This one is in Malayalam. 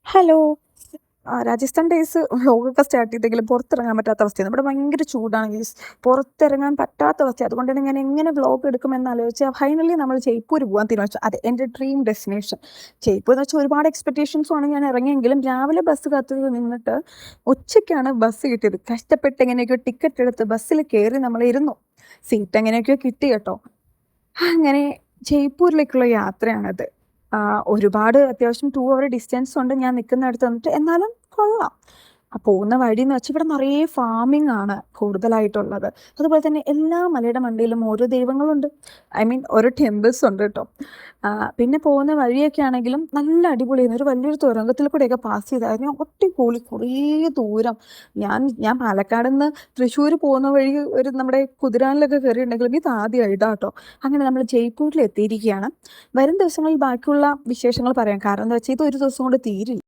ഹലോ. രാജസ്ഥാൻ ഡേയ്സ് വ്ലോഗൊക്കെ സ്റ്റാർട്ട് ചെയ്തെങ്കിലും പുറത്തിറങ്ങാൻ പറ്റാത്ത അവസ്ഥയാണ്. ഇവിടെ ഭയങ്കര ചൂടാണ് ഗയ്സ്. പുറത്തിറങ്ങാൻ പറ്റാത്ത അവസ്ഥയാണ്. അതുകൊണ്ട് തന്നെ ഞാൻ എങ്ങനെ വ്ലോഗ് എടുക്കുമെന്ന് ആലോചിച്ചാൽ ഫൈനലി നമ്മൾ ജയ്പൂർ പോകാൻ തീരുമാനിച്ചു. അതെ, എൻ്റെ ഡ്രീം ഡെസ്റ്റിനേഷൻ ജയ്പൂർ എന്ന് വെച്ചാൽ ഒരുപാട് എക്സ്പെക്റ്റേഷൻസുമാണ് ഞാൻ ഇറങ്ങിയെങ്കിലും രാവിലെ ബസ് കാത്ത് നിന്നിട്ട് ഉച്ചയ്ക്കാണ് ബസ് കിട്ടിയത്. കഷ്ടപ്പെട്ട് എങ്ങനെയൊക്കെയോ ടിക്കറ്റ് എടുത്ത് ബസ്സിൽ കയറി നമ്മൾ ഇരുന്നു. സീറ്റ് എങ്ങനെയൊക്കെയോ കിട്ടി കേട്ടോ. അങ്ങനെ ജയ്പൂരിലേക്കുള്ള യാത്രയാണത്. ഒരുപാട് അത്യാവശ്യം 2 അവർ ഡിസ്റ്റൻസ് ഉണ്ട് ഞാൻ നിൽക്കുന്നിടത്ത് വന്നിട്ട്. എന്നാലും കൊള്ളാം. പോകുന്ന വഴിയെന്ന് വെച്ചാൽ ഇവിടെ നിറയെ ഫാമിംഗ് ആണ് കൂടുതലായിട്ടുള്ളത്. അതുപോലെ തന്നെ എല്ലാ മലയുടെ മണ്ടയിലും ഓരോ ദൈവങ്ങളുണ്ട്. ഐ മീൻ ഓരോ ടെമ്പിൾസ് ഉണ്ട് കേട്ടോ. പിന്നെ പോകുന്ന വഴിയൊക്കെ ആണെങ്കിലും നല്ല അടിപൊളിയായിരുന്നു. ഒരു വലിയൊരു തുരങ്കത്തിൽ കൂടെയൊക്കെ പാസ് ചെയ്തായിരുന്നു. അടിപൊളി കുറേ ദൂരം. ഞാൻ പാലക്കാട് നിന്ന് തൃശ്ശൂർ പോകുന്ന വഴി ഒരു നമ്മുടെ കുതിരാനിലൊക്കെ കയറിയിട്ടുണ്ടെങ്കിലും ഇത് ആദ്യമായിട്ടാണ് കേട്ടോ. അങ്ങനെ നമ്മൾ ജയ്പൂരിൽ എത്തിയിരിക്കുകയാണ്. വരും ദിവസങ്ങളിൽ ബാക്കിയുള്ള വിശേഷങ്ങൾ പറയാം. കാരണം എന്താ വെച്ചാൽ ഇത് ഒരു ദിവസം കൊണ്ട് തീരില്ല.